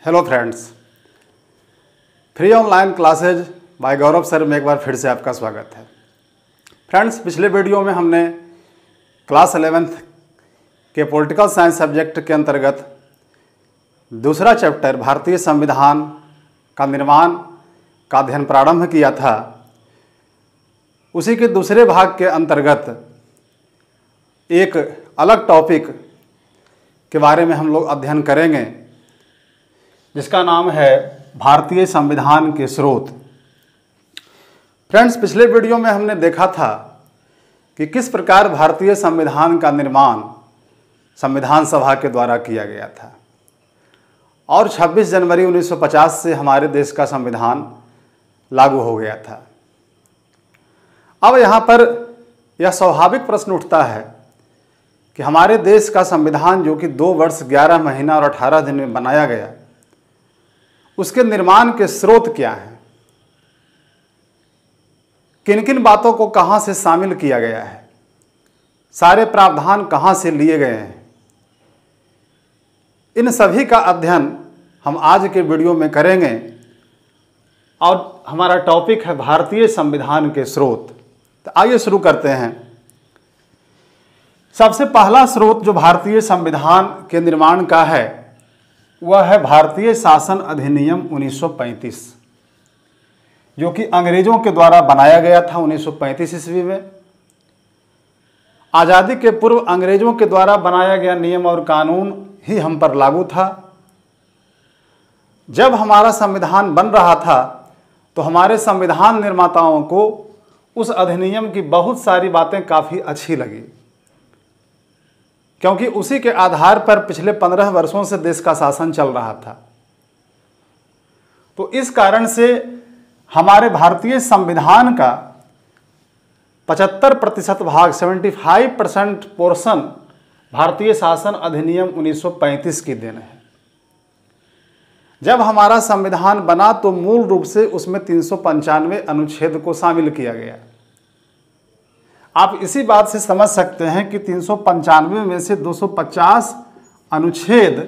Hello friends, free online classes by Gaurav sir में एक बार फिर से आपका स्वागत है। फ्रेंड्स, पिछले वीडियो में हमने क्लास 11th के पॉलिटिकल साइंस सब्जेक्ट के अंतर्गत दूसरा चैप्टर भारतीय संविधान का निर्माण का अध्ययन प्रारंभ किया था। उसी के दूसरे भाग के अंतर्गत एक अलग टॉपिक के बारे में हम लोग अध्ययन करेंगे, जिसका नाम है भारतीय संविधान के स्रोत। फ्रेंड्स, पिछले वीडियो में हमने देखा था कि किस प्रकार भारतीय संविधान का निर्माण संविधान सभा के द्वारा किया गया था और 26 जनवरी 1950 से हमारे देश का संविधान लागू हो गया था। अब यहाँ पर यह स्वाभाविक प्रश्न उठता है कि हमारे देश का संविधान, जो कि 2 वर्ष 11 महीना और 18 दिन में बनाया गया, उसके निर्माण के स्रोत क्या हैं, किन किन बातों को कहाँ से शामिल किया गया है, सारे प्रावधान कहाँ से लिए गए हैं, इन सभी का अध्ययन हम आज के वीडियो में करेंगे। और हमारा टॉपिक है भारतीय संविधान के स्रोत। तो आइए शुरू करते हैं। सबसे पहला स्रोत जो भारतीय संविधान के निर्माण का है वह है भारतीय शासन अधिनियम 1935, जो कि अंग्रेजों के द्वारा बनाया गया था 1935 ईस्वी में। आज़ादी के पूर्व अंग्रेजों के द्वारा बनाया गया नियम और कानून ही हम पर लागू था। जब हमारा संविधान बन रहा था तो हमारे संविधान निर्माताओं को उस अधिनियम की बहुत सारी बातें काफ़ी अच्छी लगी, क्योंकि उसी के आधार पर पिछले 15 वर्षों से देश का शासन चल रहा था। तो इस कारण से हमारे भारतीय संविधान का 75% भाग 75% पोर्शन भारतीय शासन अधिनियम 1935 की देन है। जब हमारा संविधान बना तो मूल रूप से उसमें 395 अनुच्छेद को शामिल किया गया। आप इसी बात से समझ सकते हैं कि 395 में से 250 अनुच्छेद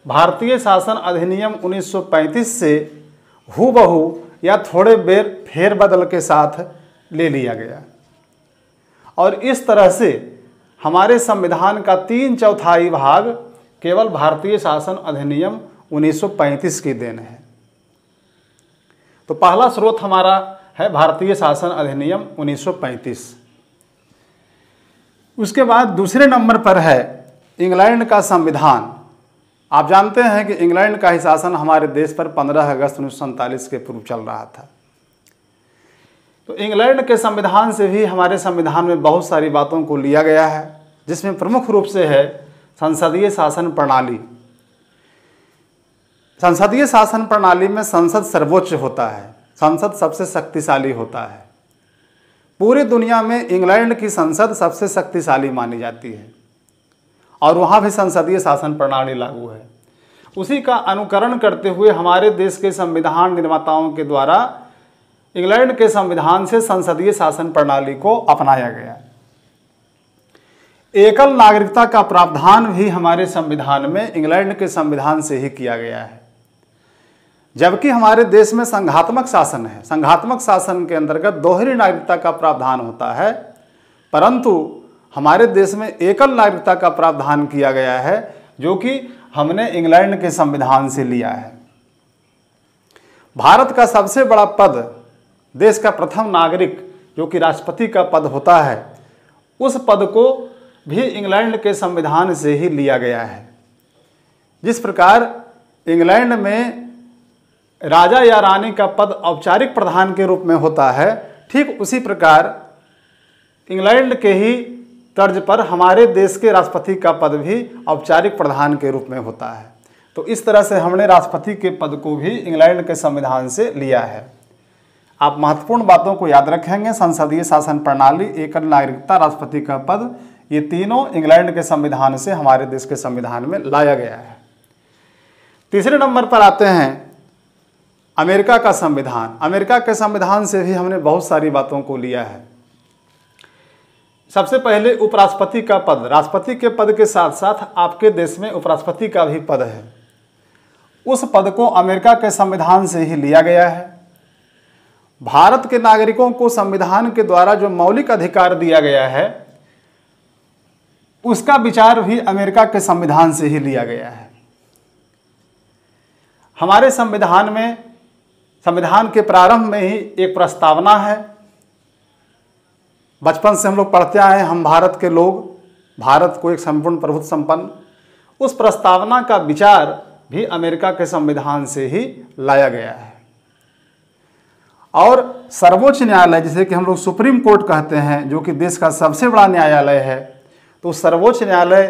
भारतीय शासन अधिनियम 1935 से हूबहू या थोड़े बेर फेरबदल के साथ ले लिया गया, और इस तरह से हमारे संविधान का 3/4 भाग केवल भारतीय शासन अधिनियम 1935 की देन है। तो पहला स्रोत हमारा है भारतीय शासन अधिनियम 1935। उसके बाद दूसरे नंबर पर है इंग्लैंड का संविधान। आप जानते हैं कि इंग्लैंड का ही शासन हमारे देश पर 15 अगस्त 1947 के पूर्व चल रहा था। तो इंग्लैंड के संविधान से भी हमारे संविधान में बहुत सारी बातों को लिया गया है, जिसमें प्रमुख रूप से है संसदीय शासन प्रणाली। संसदीय शासन प्रणाली में संसद सर्वोच्च होता है, संसद सबसे शक्तिशाली होता है। पूरी दुनिया में इंग्लैंड की संसद सबसे शक्तिशाली मानी जाती है और वहाँ भी संसदीय शासन प्रणाली लागू है। उसी का अनुकरण करते हुए हमारे देश के संविधान निर्माताओं के द्वारा इंग्लैंड के संविधान से संसदीय शासन प्रणाली को अपनाया गया। एकल नागरिकता का प्रावधान भी हमारे संविधान में इंग्लैंड के संविधान से ही किया गया है, जबकि हमारे देश में संघात्मक शासन है। संघात्मक शासन के अंतर्गत दोहरी नागरिकता का प्रावधान होता है, परंतु हमारे देश में एकल नागरिकता का प्रावधान किया गया है, जो कि हमने इंग्लैंड के संविधान से लिया है। भारत का सबसे बड़ा पद, देश का प्रथम नागरिक जो कि राष्ट्रपति का पद होता है, उस पद को भी इंग्लैंड के संविधान से ही लिया गया है। जिस प्रकार इंग्लैंड में राजा या रानी का पद औपचारिक प्रधान के रूप में होता है, ठीक उसी प्रकार इंग्लैंड के ही तर्ज पर हमारे देश के राष्ट्रपति का पद भी औपचारिक प्रधान के रूप में होता है। तो इस तरह से हमने राष्ट्रपति के पद को भी इंग्लैंड के संविधान से लिया है। आप महत्वपूर्ण बातों को याद रखेंगे। संसदीय शासन प्रणाली, एकल नागरिकता, राष्ट्रपति का पद, ये तीनों इंग्लैंड के संविधान से हमारे देश के संविधान में लाया गया है। तीसरे नंबर पर आते हैं अमेरिका का संविधान। अमेरिका के संविधान से भी हमने बहुत सारी बातों को लिया है। सबसे पहले उपराष्ट्रपति का पद, राष्ट्रपति के पद के साथ साथ आपके देश में उपराष्ट्रपति का भी पद है। उस पद को अमेरिका के संविधान से ही लिया गया है। भारत के नागरिकों को संविधान के द्वारा जो मौलिक अधिकार दिया गया है उसका विचार भी अमेरिका के संविधान से ही लिया गया है। हमारे संविधान के प्रारंभ में ही एक प्रस्तावना है। बचपन से हम लोग पढ़ते आए हैं, हम भारत के लोग, भारत को एक संपूर्ण प्रभुत्व संपन्न, उस प्रस्तावना का विचार भी अमेरिका के संविधान से ही लाया गया है। और सर्वोच्च न्यायालय, जिसे कि हम लोग सुप्रीम कोर्ट कहते हैं, जो कि देश का सबसे बड़ा न्यायालय है, तो सर्वोच्च न्यायालय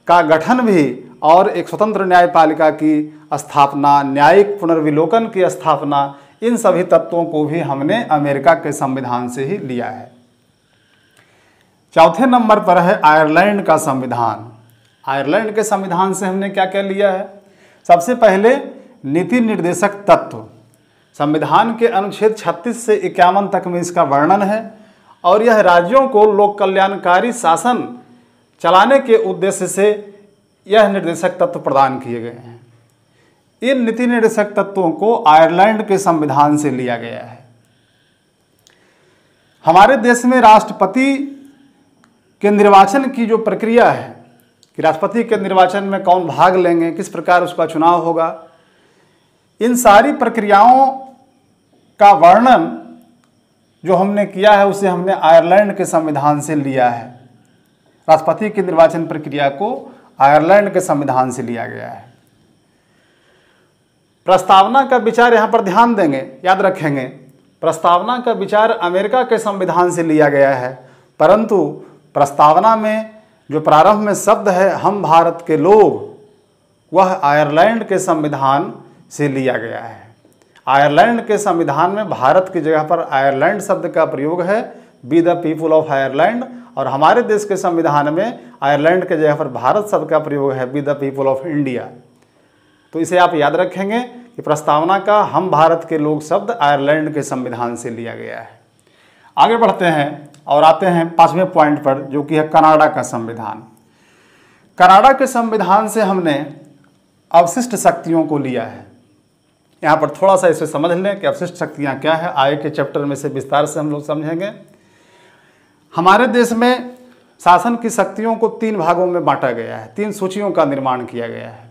का गठन भी और एक स्वतंत्र न्यायपालिका की स्थापना, न्यायिक पुनर्विलोकन की स्थापना, इन सभी तत्वों को भी हमने अमेरिका के संविधान से ही लिया है। चौथे नंबर पर है आयरलैंड का संविधान। आयरलैंड के संविधान से हमने क्या क्या लिया है? सबसे पहले नीति निर्देशक तत्व। संविधान के अनुच्छेद 36 से 51 तक में इसका वर्णन है और यह राज्यों को लोक कल्याणकारी शासन चलाने के उद्देश्य से यह निर्देशक तत्व प्रदान किए गए हैं। इन नीति निर्देशक तत्वों को आयरलैंड के संविधान से लिया गया है। हमारे देश में राष्ट्रपति के निर्वाचन की जो प्रक्रिया है कि राष्ट्रपति के निर्वाचन में कौन भाग लेंगे, किस प्रकार उसका चुनाव होगा, इन सारी प्रक्रियाओं का वर्णन जो हमने किया है उसे हमने आयरलैंड के संविधान से लिया है। राष्ट्रपति की निर्वाचन प्रक्रिया को आयरलैंड के संविधान से लिया गया है। प्रस्तावना का विचार यहाँ पर ध्यान देंगे, याद रखेंगे, प्रस्तावना का विचार अमेरिका के संविधान से लिया गया है, परंतु प्रस्तावना में जो प्रारंभ में शब्द है हम भारत के लोग, वह आयरलैंड के संविधान से लिया गया है। आयरलैंड के संविधान में भारत की जगह पर आयरलैंड शब्द का प्रयोग है, be the people of Ireland, और हमारे देश के संविधान में आयरलैंड के जगह पर भारत शब्द का प्रयोग है, be the people of India. तो इसे आप याद रखेंगे कि प्रस्तावना का हम भारत के लोग शब्द आयरलैंड के संविधान से लिया गया है। आगे बढ़ते हैं और आते हैं 5वें पॉइंट पर, जो कि है कनाडा का संविधान। कनाडा के संविधान से हमने अवशिष्ट शक्तियों को लिया है। यहाँ पर थोड़ा सा इसे समझ लें कि अवशिष्ट शक्तियाँ क्या है, आगे के चैप्टर में से विस्तार से हम लोग समझेंगे। हमारे देश में शासन की शक्तियों को 3 भागों में बांटा गया है, 3 सूचियों का निर्माण किया गया है।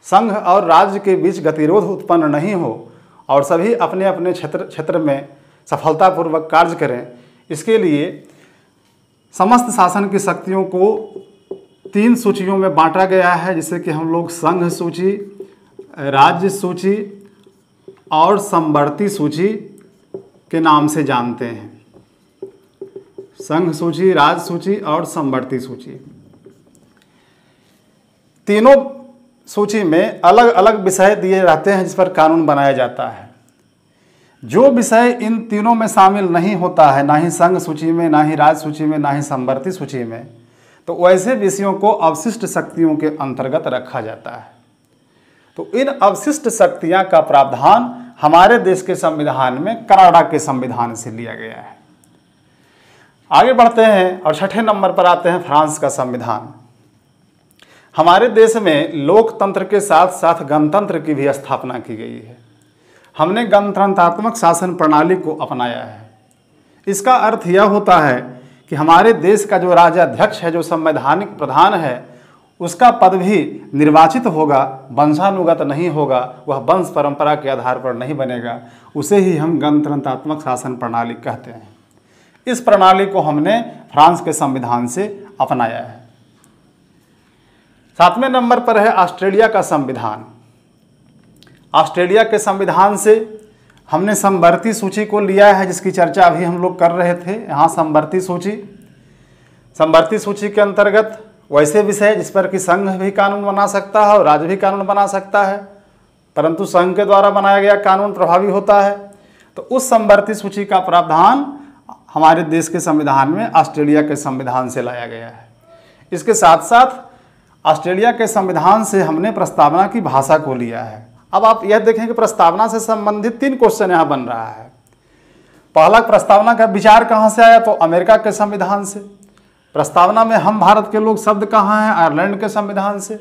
संघ और राज्य के बीच गतिरोध उत्पन्न नहीं हो और सभी अपने अपने क्षेत्र में सफलतापूर्वक कार्य करें, इसके लिए समस्त शासन की शक्तियों को 3 सूचियों में बांटा गया है, जिसे कि हम लोग संघ सूची, राज्य सूची और समवर्ती सूची के नाम से जानते हैं। संघ सूची, राज्य सूची और समवर्ती सूची। तीनों सूची में अलग अलग विषय दिए रहते हैं जिस पर कानून बनाया जाता है। जो विषय इन तीनों में शामिल नहीं होता है, ना ही संघ सूची में, ना ही राज्य सूची में, ना ही समवर्ती सूची में, तो वैसे विषयों को अवशिष्ट शक्तियों के अंतर्गत रखा जाता है। तो इन अवशिष्ट शक्तियां का प्रावधान हमारे देश के संविधान में कनाडा के संविधान से लिया गया है। आगे बढ़ते हैं और 6ठे नंबर पर आते हैं फ्रांस का संविधान। हमारे देश में लोकतंत्र के साथ साथ गणतंत्र की भी स्थापना की गई है। हमने गणतंत्रात्मक शासन प्रणाली को अपनाया है। इसका अर्थ यह होता है कि हमारे देश का जो राज्याध्यक्ष है, जो संवैधानिक प्रधान है, उसका पद भी निर्वाचित होगा, वंशानुगत नहीं होगा, वह वंश परंपरा के आधार पर नहीं बनेगा। उसे ही हम गणतंत्रात्मक शासन प्रणाली कहते हैं। इस प्रणाली को हमने फ्रांस के संविधान से अपनाया है। 7वें नंबर पर है ऑस्ट्रेलिया का संविधान। ऑस्ट्रेलिया के संविधान से हमने समवर्ती सूची को लिया है, जिसकी चर्चा अभी हम लोग कर रहे थे। यहाँ समवर्ती सूची के अंतर्गत वैसे विषय जिस पर कि संघ भी कानून बना सकता है और राज्य भी कानून बना सकता है, परंतु संघ के द्वारा बनाया गया कानून प्रभावी होता है। तो उस समवर्ती सूची का प्रावधान हमारे देश के संविधान में ऑस्ट्रेलिया के संविधान से लाया गया है। इसके साथ साथ ऑस्ट्रेलिया के संविधान से हमने प्रस्तावना की भाषा को लिया है। अब आप यह देखें कि प्रस्तावना से संबंधित 3 क्वेश्चन यहाँ बन रहा है। पहला, प्रस्तावना का विचार कहाँ से आया? तो अमेरिका के संविधान से। प्रस्तावना में हम भारत के लोग शब्द कहाँ हैं? आयरलैंड के संविधान से।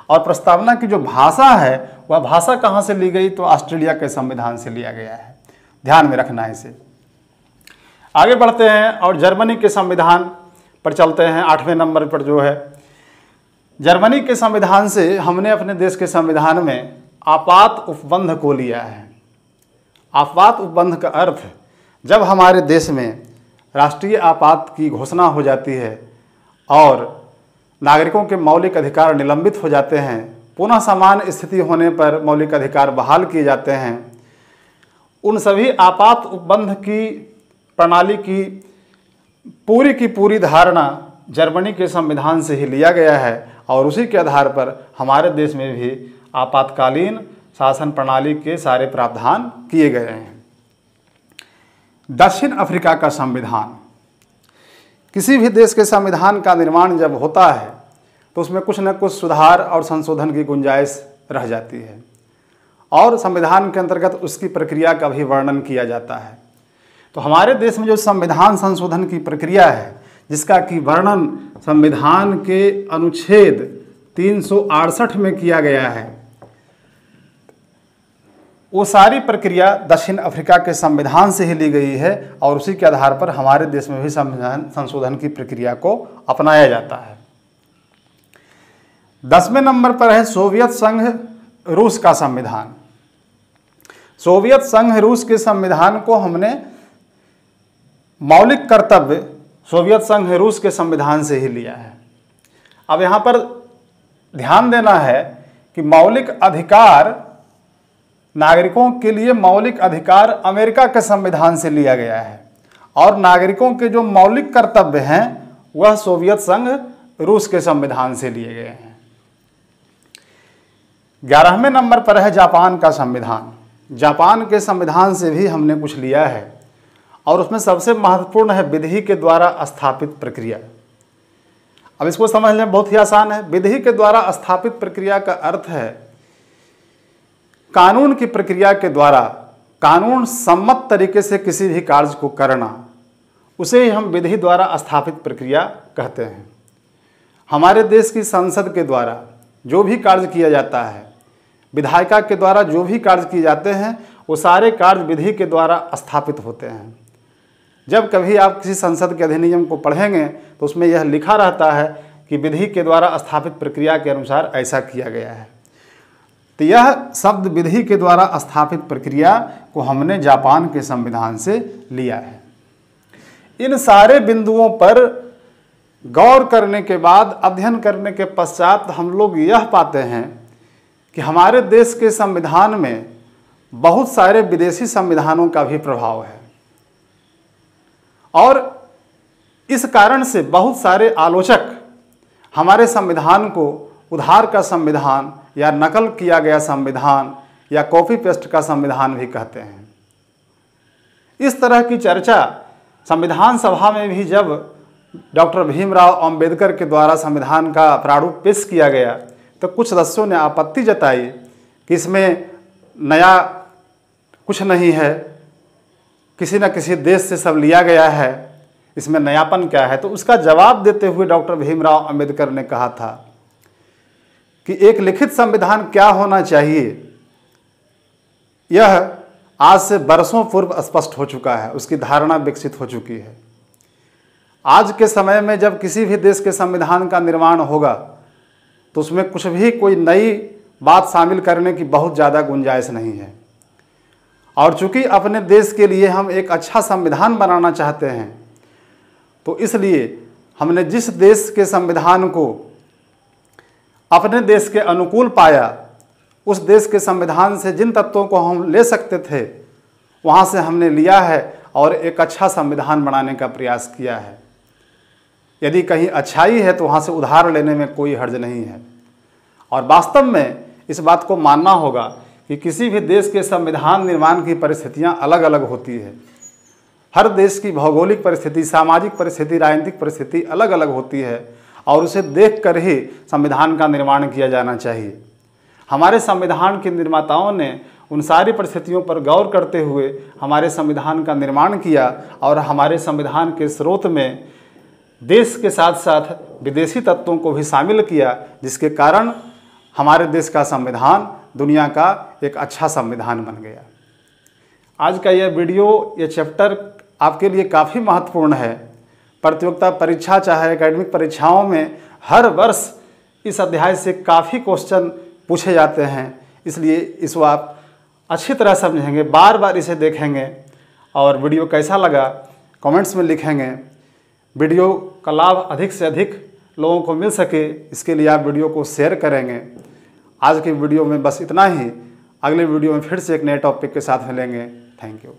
और प्रस्तावना की जो भाषा है वह भाषा कहाँ से ली गई, तो ऑस्ट्रेलिया के संविधान से लिया गया है। ध्यान में रखना है इसे। आगे बढ़ते हैं और जर्मनी के संविधान पर चलते हैं। 8वें नंबर पर जो है जर्मनी के संविधान से हमने अपने देश के संविधान में आपात उपबंध को लिया है। आपात उपबंध का अर्थ, जब हमारे देश में राष्ट्रीय आपात की घोषणा हो जाती है और नागरिकों के मौलिक अधिकार निलंबित हो जाते हैं, पुनः समान स्थिति होने पर मौलिक अधिकार बहाल किए जाते हैं, उन सभी आपात उपबंध की प्रणाली की पूरी धारणा जर्मनी के संविधान से ही लिया गया है और उसी के आधार पर हमारे देश में भी आपातकालीन शासन प्रणाली के सारे प्रावधान किए गए हैं। दक्षिण अफ्रीका का संविधान। किसी भी देश के संविधान का निर्माण जब होता है तो उसमें कुछ न कुछ सुधार और संशोधन की गुंजाइश रह जाती है और संविधान के अंतर्गत उसकी प्रक्रिया का भी वर्णन किया जाता है। तो हमारे देश में जो संविधान संशोधन की प्रक्रिया है, जिसका कि वर्णन संविधान के अनुच्छेद 368 में किया गया है, वो सारी प्रक्रिया दक्षिण अफ्रीका के संविधान से ही ली गई है और उसी के आधार पर हमारे देश में भी संविधान संशोधन की प्रक्रिया को अपनाया जाता है। 10वें नंबर पर है सोवियत संघ रूस का संविधान। सोवियत संघ रूस के संविधान को हमने मौलिक कर्तव्य सोवियत संघ रूस के संविधान से ही लिया है। अब यहाँ पर ध्यान देना है कि मौलिक अधिकार, नागरिकों के लिए मौलिक अधिकार अमेरिका के संविधान से लिया गया है और नागरिकों के जो मौलिक कर्तव्य हैं वह सोवियत संघ रूस के संविधान से लिए गए हैं। 11वें नंबर पर है जापान का संविधान। जापान के संविधान से भी हमने कुछ लिया है और उसमें सबसे महत्वपूर्ण है विधि के द्वारा स्थापित प्रक्रिया। अब इसको समझना बहुत ही आसान है। विधि के द्वारा स्थापित प्रक्रिया का अर्थ है कानून की प्रक्रिया के द्वारा कानून सम्मत तरीके से किसी भी कार्य को करना, उसे ही हम विधि द्वारा स्थापित प्रक्रिया कहते हैं। हमारे देश की संसद के द्वारा जो भी कार्य किया जाता है, विधायिका के द्वारा जो भी कार्य किए जाते हैं, वो सारे कार्य विधि के द्वारा स्थापित होते हैं। जब कभी आप किसी संसद के अधिनियम को पढ़ेंगे तो उसमें यह लिखा रहता है कि विधि के द्वारा स्थापित प्रक्रिया के अनुसार ऐसा किया गया है। तो यह शब्द विधि के द्वारा स्थापित प्रक्रिया को हमने जापान के संविधान से लिया है। इन सारे बिंदुओं पर गौर करने के बाद, अध्ययन करने के पश्चात हम लोग यह पाते हैं कि हमारे देश के संविधान में बहुत सारे विदेशी संविधानों का भी प्रभाव है और इस कारण से बहुत सारे आलोचक हमारे संविधान को उधार का संविधान या नकल किया गया संविधान या कॉपी पेस्ट का संविधान भी कहते हैं। इस तरह की चर्चा संविधान सभा में भी जब डॉक्टर भीमराव अंबेडकर के द्वारा संविधान का प्रारूप पेश किया गया तो कुछ सदस्यों ने आपत्ति जताई कि इसमें नया कुछ नहीं है, किसी न किसी देश से सब लिया गया है, इसमें नयापन क्या है। तो उसका जवाब देते हुए डॉक्टर भीमराव अंबेडकर ने कहा था कि एक लिखित संविधान क्या होना चाहिए, यह आज से बरसों पूर्व स्पष्ट हो चुका है, उसकी धारणा विकसित हो चुकी है। आज के समय में जब किसी भी देश के संविधान का निर्माण होगा तो उसमें कुछ भी कोई नई बात शामिल करने की बहुत ज़्यादा गुंजाइश नहीं है। और चूंकि अपने देश के लिए हम एक अच्छा संविधान बनाना चाहते हैं, तो इसलिए हमने जिस देश के संविधान को अपने देश के अनुकूल पाया, उस देश के संविधान से जिन तत्वों को हम ले सकते थे वहाँ से हमने लिया है और एक अच्छा संविधान बनाने का प्रयास किया है। यदि कहीं अच्छाई है तो वहाँ से उधार लेने में कोई हर्ज नहीं है। और वास्तव में इस बात को मानना होगा कि किसी भी देश के संविधान निर्माण की परिस्थितियाँ अलग अलग होती है। हर देश की भौगोलिक परिस्थिति, सामाजिक परिस्थिति, राजनीतिक परिस्थिति अलग अलग होती है और उसे देख कर ही संविधान का निर्माण किया जाना चाहिए। हमारे संविधान के निर्माताओं ने उन सारी परिस्थितियों पर गौर करते हुए हमारे संविधान का निर्माण किया और हमारे संविधान के स्रोत में देश के साथ साथ विदेशी तत्वों को भी शामिल किया, जिसके कारण हमारे देश का संविधान दुनिया का एक अच्छा संविधान बन गया। आज का यह वीडियो, ये चैप्टर आपके लिए काफ़ी महत्वपूर्ण है। प्रतियोगिता परीक्षा चाहे एकेडमिक परीक्षाओं में हर वर्ष इस अध्याय से काफ़ी क्वेश्चन पूछे जाते हैं, इसलिए इसको आप अच्छी तरह समझेंगे, बार बार इसे देखेंगे और वीडियो कैसा लगा कमेंट्स में लिखेंगे। वीडियो का लाभ अधिक से अधिक लोगों को मिल सके, इसके लिए आप वीडियो को शेयर करेंगे। आज की वीडियो में बस इतना ही। अगले वीडियो में फिर से एक नए टॉपिक के साथ मिलेंगे। Thank you.